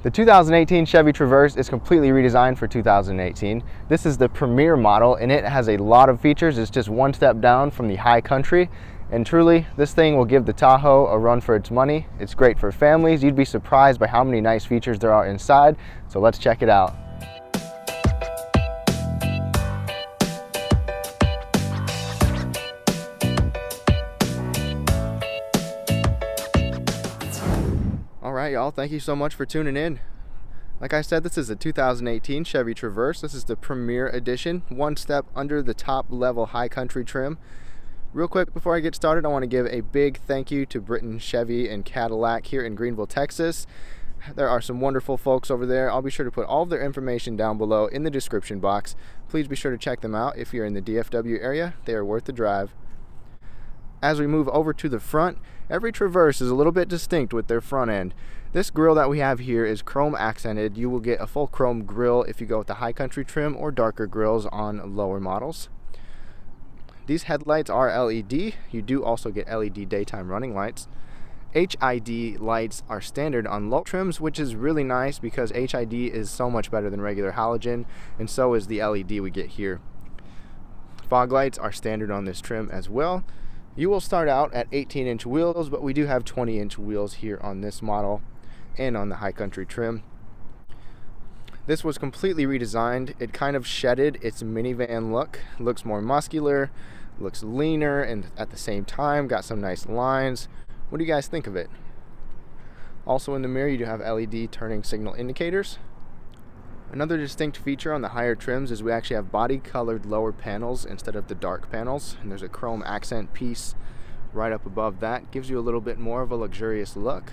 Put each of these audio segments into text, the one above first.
The 2018 Chevy Traverse is completely redesigned for 2018. This is the Premier model and it has a lot of features. It's just one step down from the High Country. And truly, this thing will give the Tahoe a run for its money. It's great for families. You'd be surprised by how many nice features there are inside. So let's check it out. All right, y'all, thank you so much for tuning in. Like I said, this is a 2018 Chevy Traverse. This is the Premier Edition, one step under the top level High Country trim. Real quick before I get started, I want to give a big thank you to Britain Chevy and Cadillac here in Greenville, Texas. There are some wonderful folks over there. I'll be sure to put all of their information down below in the description box. Please be sure to check them out if you're in the DFW area. They are worth the drive. As we move over to the front, every Traverse is a little bit distinct with their front end. This grille that we have here is chrome accented. You will get a full chrome grille if you go with the High Country trim or darker grills on lower models. These headlights are LED. You do also get LED daytime running lights. HID lights are standard on low trims, which is really nice because HID is so much better than regular halogen, and so is the LED we get here. Fog lights are standard on this trim as well. You will start out at 18-inch wheels, but we do have 20-inch wheels here on this model and on the High Country trim. This was completely redesigned. It kind of shedded its minivan look. Looks more muscular, looks leaner, and at the same time got some nice lines. What do you guys think of it? Also in the mirror, you do have LED turning signal indicators. Another distinct feature on the higher trims is we actually have body colored lower panels instead of the dark panels, and there's a chrome accent piece right up above that. Gives you a little bit more of a luxurious look.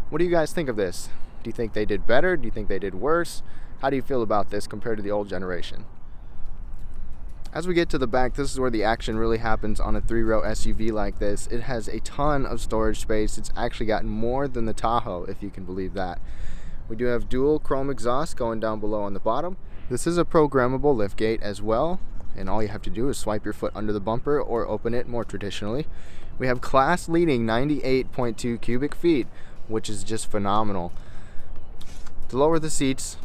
What do you guys think of this? Do you think they did better? Do you think they did worse? How do you feel about this compared to the old generation? As we get to the back, this is where the action really happens on a 3-row SUV like this. It has a ton of storage space. It's actually got more than the Tahoe, if you can believe that. We do have dual chrome exhaust going down below on the bottom. This is a programmable liftgate as well, and all you have to do is swipe your foot under the bumper or open it more traditionally. We have class-leading 98.2 cubic feet, which is just phenomenal. To lower the seats,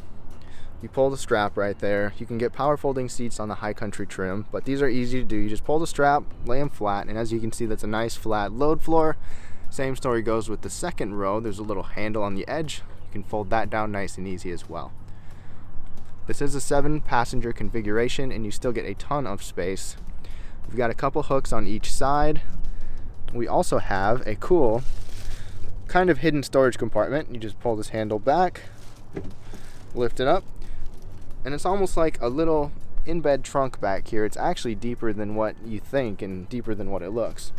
you pull the strap right there. You can get power folding seats on the High Country trim, but these are easy to do. You just pull the strap, lay them flat, and as you can see, that's a nice flat load floor. Same story goes with the second row. There's a little handle on the edge. You can fold that down nice and easy as well. This is a 7-passenger configuration and you still get a ton of space. We've got a couple hooks on each side. We also have a cool kind of hidden storage compartment. You just pull this handle back, lift it up, and it's almost like a little in-bed trunk back here. It's actually deeper than what you think and deeper than what it looks.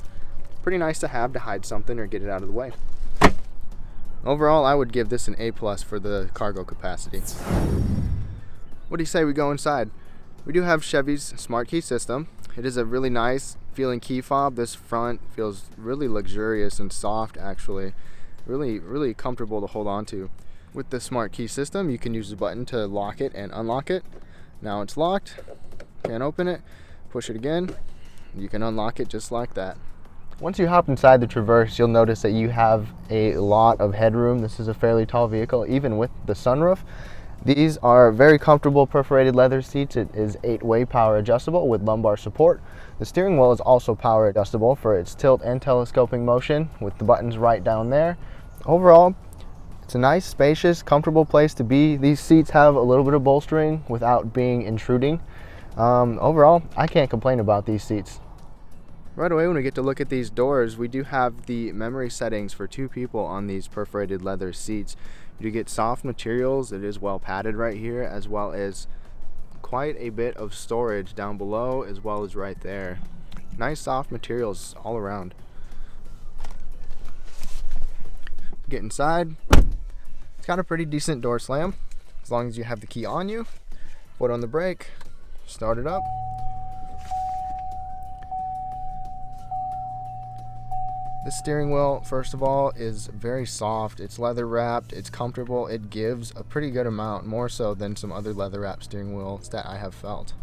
Pretty nice to have to hide something or get it out of the way. Overall, I would give this an A+ for the cargo capacity. What do you say we go inside? We do have Chevy's smart key system. It is a really nice feeling key fob. This front feels really luxurious and soft actually. Really comfortable to hold on to. With the smart key system, you can use the button to lock it and unlock it. Now it's locked. Can't open it. Push it again. You can unlock it just like that. Once you hop inside the Traverse, you'll notice that you have a lot of headroom. This is a fairly tall vehicle, even with the sunroof. These are very comfortable perforated leather seats. It is 8-way power adjustable with lumbar support. The steering wheel is also power adjustable for its tilt and telescoping motion with the buttons right down there. Overall, it's a nice, spacious, comfortable place to be. These seats have a little bit of bolstering without being intruding. Overall, I can't complain about these seats. Right away when we get to look at these doors, we do have the memory settings for 2 people on these perforated leather seats. You do get soft materials. It is well padded right here, as well as quite a bit of storage down below as well as right there. Nice soft materials all around. Get inside. It's got a pretty decent door slam as long as you have the key on you. Foot on the brake, start it up. The steering wheel, first of all, is very soft. It's leather wrapped, it's comfortable, it gives a pretty good amount, more so than some other leather wrapped steering wheels that I have felt.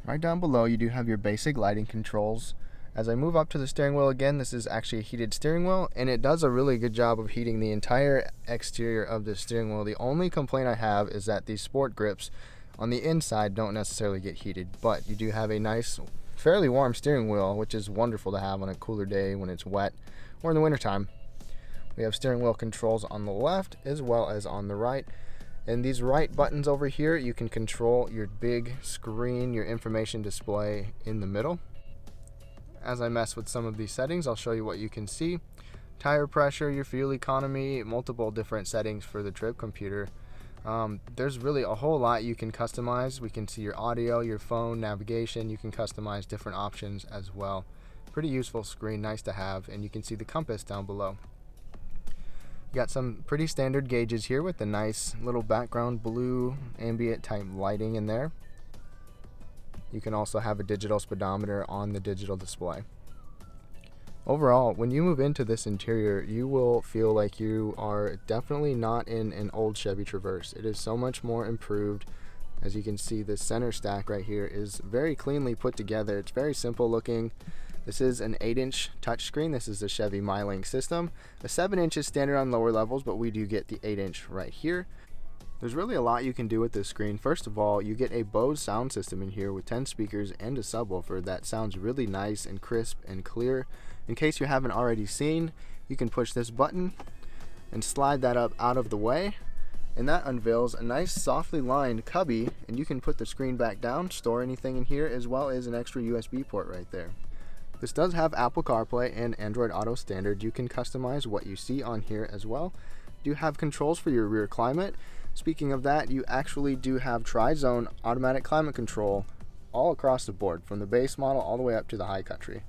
Right down below you do have your basic lighting controls, As I move up to the steering wheel again, this is actually a heated steering wheel, and it does a really good job of heating the entire exterior of the steering wheel. The only complaint I have is that these sport grips on the inside don't necessarily get heated, but you do have a nice, fairly warm steering wheel, which is wonderful to have on a cooler day when it's wet or in the wintertime. We have steering wheel controls on the left as well as on the right. And these right buttons over here, you can control your big screen, your information display in the middle. As I mess with some of these settings, I'll show you what you can see. Tire pressure, your fuel economy, multiple different settings for the trip computer. There's really a whole lot you can customize. We can see your audio, your phone, navigation. You can customize different options as well. Pretty useful screen, nice to have, and you can see the compass down below. You got some pretty standard gauges here with the nice little background blue ambient type lighting in there. You can also have a digital speedometer on the digital display. Overall, when you move into this interior, you will feel like you are definitely not in an old Chevy Traverse. It is so much more improved. As you can see, the center stack right here is very cleanly put together. It's very simple looking. This is an 8-inch touchscreen. This is the Chevy MyLink system. A 7-inch is standard on lower levels, but we do get the 8-inch right here. There's really a lot you can do with this screen. First of all, you get a Bose sound system in here with 10 speakers and a subwoofer that sounds really nice and crisp and clear. In case you haven't already seen, you can push this button and slide that up out of the way, and that unveils a nice softly lined cubby, and you can put the screen back down, store anything in here, as well as an extra USB port right there. This does have Apple CarPlay and Android Auto standard. You can customize what you see on here as well. You have controls for your rear climate. Speaking of that, you actually do have tri-zone automatic climate control all across the board, from the base model all the way up to the high country.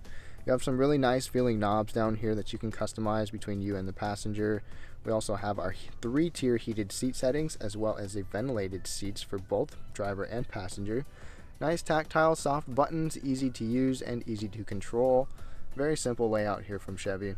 You have some really nice feeling knobs down here that you can customize between you and the passenger. We also have our 3-tier heated seat settings, as well as the ventilated seats for both driver and passenger. Nice tactile soft buttons, easy to use and easy to control. Very simple layout here from Chevy.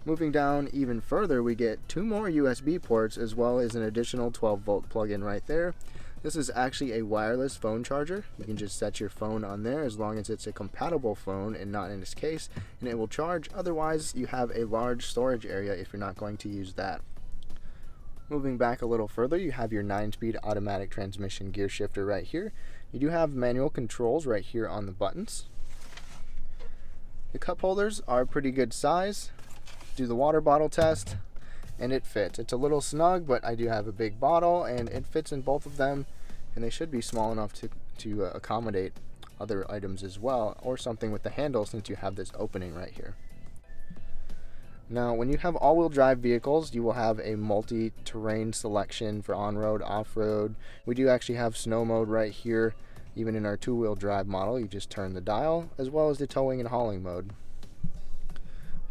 Moving down even further, we get 2 more USB ports as well as an additional 12-volt plug-in right there. This is actually a wireless phone charger. You can just set your phone on there as long as it's a compatible phone and not in its case, and it will charge. Otherwise, you have a large storage area if you're not going to use that. Moving back a little further, you have your 9-speed automatic transmission gear shifter right here. You do have manual controls right here on the buttons. The cup holders are pretty good size. Do the water bottle test, and it fits. It's a little snug, but I do have a big bottle, and it fits in both of them, and they should be small enough to accommodate other items as well, or something with the handle, since you have this opening right here. Now, when you have all-wheel drive vehicles, you will have a multi-terrain selection for on-road, off-road. We do actually have snow mode right here. Even in our 2-wheel drive model, you just turn the dial, as well as the towing and hauling mode.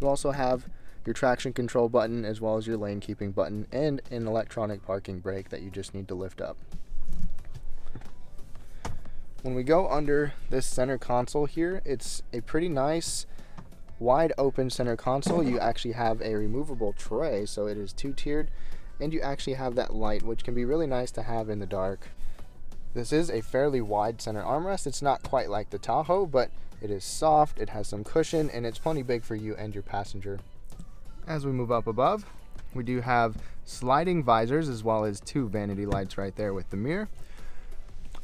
You also have your traction control button, as well as your lane keeping button, and an electronic parking brake that you just need to lift up. When we go under this center console here, it's a pretty nice wide open center console. You actually have a removable tray, so it is 2-tiered, and you actually have that light, which can be really nice to have in the dark. This is a fairly wide center armrest. It's not quite like the Tahoe, but it is soft, it has some cushion, and it's plenty big for you and your passenger. As we move up above, we do have sliding visors as well as 2 vanity lights right there with the mirror.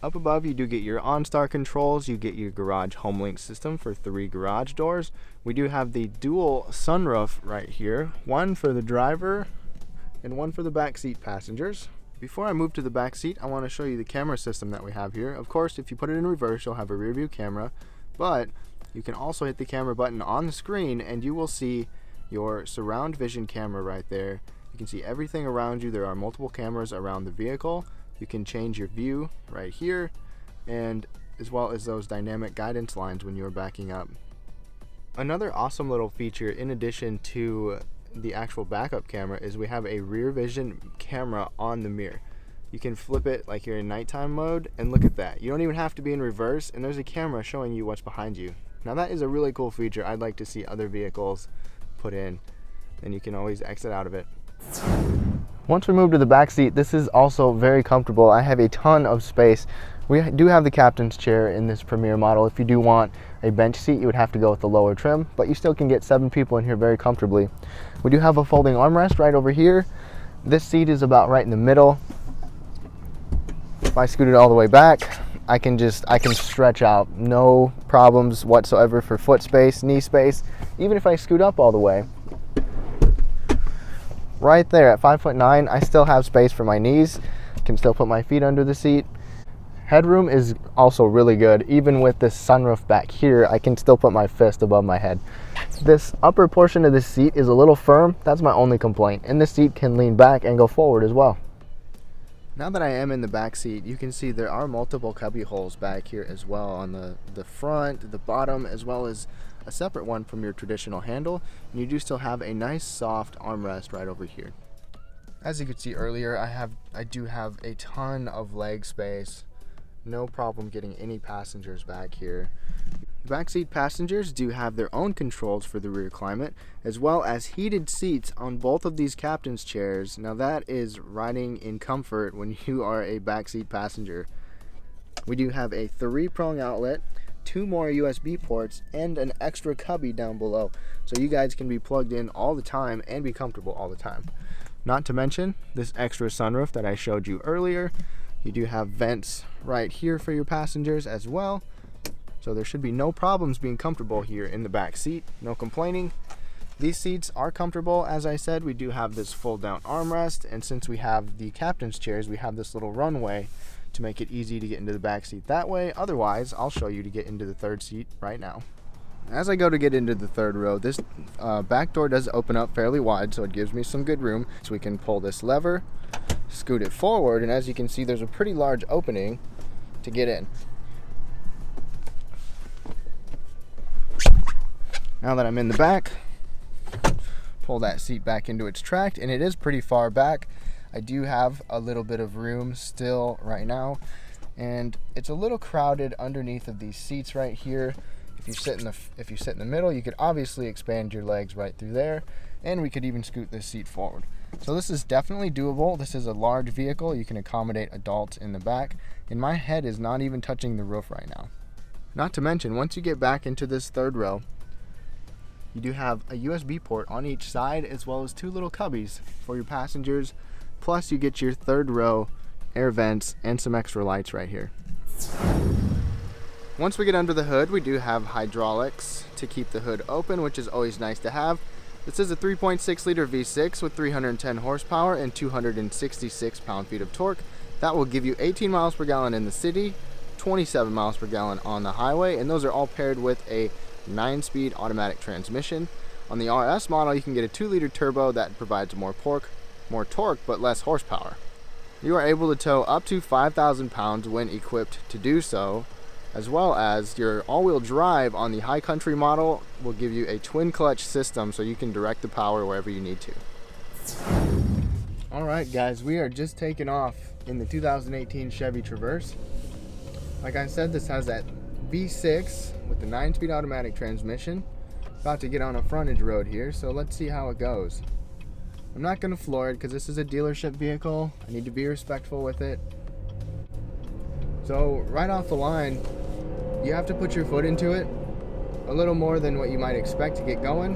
Up above, you do get your OnStar controls. You get your garage HomeLink system for 3 garage doors. We do have the dual sunroof right here, one for the driver and one for the back seat passengers. Before I move to the back seat, I want to show you the camera system that we have here. Of course, if you put it in reverse, you'll have a rear view camera, but you can also hit the camera button on the screen and you will see your surround vision camera right there. You can see everything around you. There are multiple cameras around the vehicle. You can change your view right here, and as well as those dynamic guidance lines when you're backing up. Another awesome little feature, in addition to the actual backup camera, is we have a rear vision camera on the mirror. You can flip it like you're in nighttime mode, and look at that. You don't even have to be in reverse, and there's a camera showing you what's behind you. Now that is a really cool feature I'd like to see other vehicles put in, and you can always exit out of it. Once we move to the back seat, this is also very comfortable. I have a ton of space We do have the captain's chair in this Premier model. If you do want a bench seat, you would have to go with the lower trim, but you still can get 7 people in here very comfortably. We do have a folding armrest right over here. This seat is about right in the middle. If I scoot it all the way back, I can stretch out, no problems whatsoever for foot space, knee space. Even if I scoot up all the way, right there at 5'9", I still have space for my knees. Can still put my feet under the seat. Headroom is also really good. Even with this sunroof back here, I can still put my fist above my head. This upper portion of the seat is a little firm. That's my only complaint. And the seat can lean back and go forward as well. Now that I am in the back seat, you can see there are multiple cubby holes back here as well on the front, the bottom, as well as a separate one from your traditional handle. And you do still have a nice soft armrest right over here. As you could see earlier, I do have a ton of leg space. No problem getting any passengers back here. Backseat passengers do have their own controls for the rear climate, as well as heated seats on both of these captain's chairs. Now that is riding in comfort when you are a backseat passenger. We do have a 3-prong outlet, 2 more USB ports, and an extra cubby down below, so you guys can be plugged in all the time and be comfortable all the time. Not to mention this extra sunroof that I showed you earlier. You do have vents right here for your passengers as well. So there should be no problems being comfortable here in the back seat. No complaining. These seats are comfortable. As I said, we do have this fold down armrest. And since we have the captain's chairs, we have this little runway to make it easy to get into the back seat that way. Otherwise, I'll show you to get into the third seat right now. As I go to get into the third row, this back door does open up fairly wide, so it gives me some good room. So we can pull this lever, scoot it forward, and as you can see, there's a pretty large opening to get in. Now that I'm in the back, pull that seat back into its track, and it is pretty far back. I do have a little bit of room still right now, and it's a little crowded underneath of these seats right here. If you sit in the middle, you could obviously expand your legs right through there, and we could even scoot this seat forward. So this is definitely doable. This is a large vehicle. You can accommodate adults in the back, and my head is not even touching the roof right now. Not to mention, once you get back into this third row, you do have a USB port on each side, as well as 2 little cubbies for your passengers. Plus you get your third row air vents and some extra lights right here. Once we get under the hood, we do have hydraulics to keep the hood open, which is always nice to have. This is a 3.6 liter V6 with 310 horsepower and 266 pound-feet of torque. That will give you 18 miles per gallon in the city, 27 miles per gallon on the highway, and those are all paired with a 9-speed automatic transmission. On the RS model, you can get a 2-liter turbo that provides more torque but less horsepower. You are able to tow up to 5,000 pounds when equipped to do so, as well as your all-wheel drive on the high country model will give you a twin clutch system, so you can direct the power wherever you need to. Alright guys, we are just taking off in the 2018 Chevy Traverse. Like I said, this has that V6 with the 9-speed automatic transmission. About to get on a frontage road here, so let's see how it goes. I'm not going to floor it because this is a dealership vehicle. I need to be respectful with it. So right off the line, you have to put your foot into it a little more than what you might expect to get going.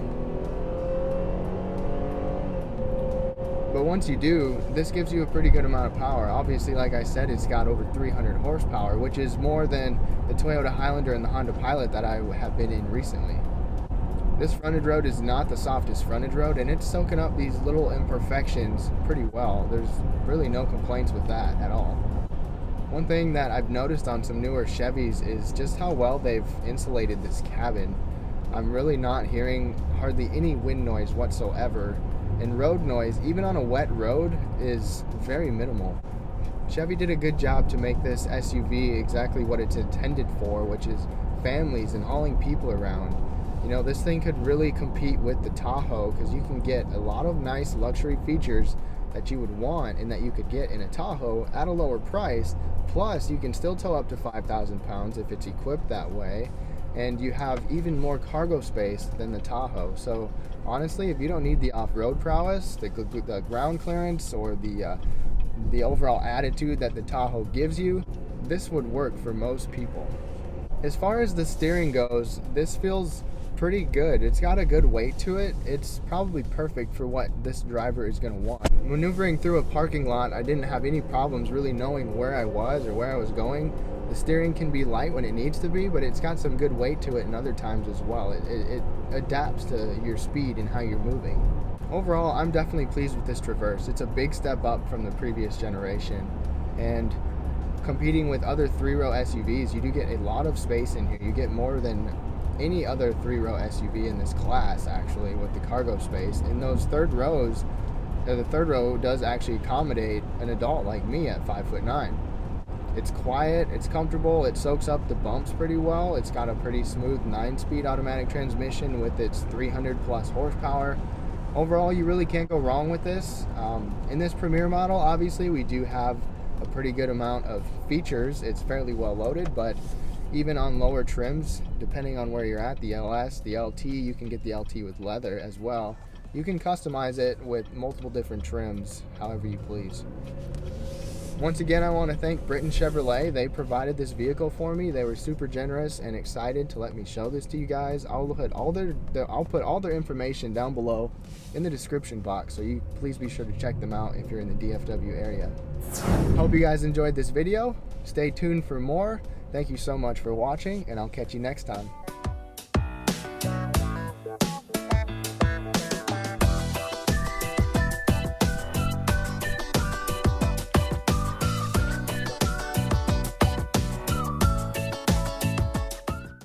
But once you do, this gives you a pretty good amount of power. Obviously, like I said, it's got over 300 horsepower, which is more than the Toyota Highlander and the Honda Pilot that I have been in recently. This frontage road is not the softest frontage road, and it's soaking up these little imperfections pretty well. There's really no complaints with that at all. One thing that I've noticed on some newer Chevys is just how well they've insulated this cabin. I'm really not hearing hardly any wind noise whatsoever, and road noise, even on a wet road, is very minimal. Chevy did a good job to make this SUV exactly what it's intended for, which is families and hauling people around. You know, this thing could really compete with the Tahoe because you can get a lot of nice luxury features that you would want and that you could get in a Tahoe at a lower price. Plus, you can still tow up to 5,000 pounds if it's equipped that way, and you have even more cargo space than the Tahoe. So honestly, if you don't need the off-road prowess, the ground clearance, or the overall attitude that the Tahoe gives you, this would work for most people. As far as the steering goes, this feels pretty good. It's got a good weight to it. It's probably perfect for what this driver is going to want. Maneuvering through a parking lot, I didn't have any problems really knowing where I was or where I was going. The steering can be light when it needs to be, but it's got some good weight to it in other times as well. It adapts to your speed and how you're moving. Overall, I'm definitely pleased with this Traverse. It's a big step up from the previous generation, and competing with other three-row SUVs, you do get a lot of space in here. You get more than any other three-row SUV in this class, actually, with the cargo space. In those third rows, the third row does actually accommodate an adult like me at 5'9". It's quiet, it's comfortable, it soaks up the bumps pretty well. It's got a pretty smooth 9-speed automatic transmission with its 300 plus horsepower. Overall, you really can't go wrong with this. In this Premier model, obviously, we do have a pretty good amount of features. It's fairly well loaded, but even on lower trims, depending on where you're at, the LS, the LT, you can get the LT with leather as well. You can customize it with multiple different trims, however you please. Once again, I want to thank Britain Chevrolet. They provided this vehicle for me. They were super generous and excited to let me show this to you guys. I'll put all their information down below in the description box, so you please be sure to check them out if you're in the DFW area. Hope you guys enjoyed this video. Stay tuned for more. Thank you so much for watching, and I'll catch you next time.